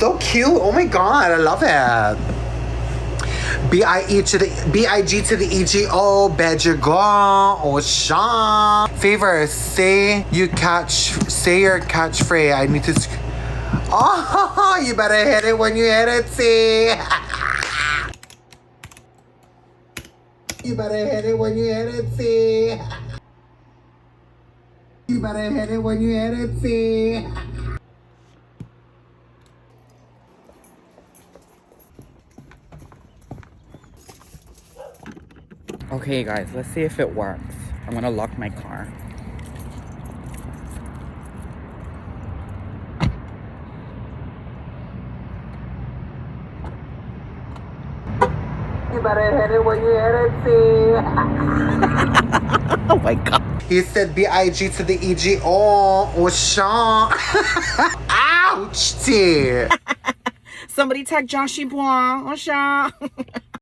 So cute. Oh my god, I love it. B-I-G to the E-G-O, bed your girl, oh Sean. Favor, say your catchphrase. I need to. Oh, you better hit it when you hit it, see. You better hit it when you hit it, see. You better hit it when you hit it, see. Okay, guys, let's see if it works. I'm gonna lock my car. You better hit it when you hit it, see. Oh my god. He said B-I-G to the E-G-O, oh Sean. Ouch, dear. Somebody tag Joshybu.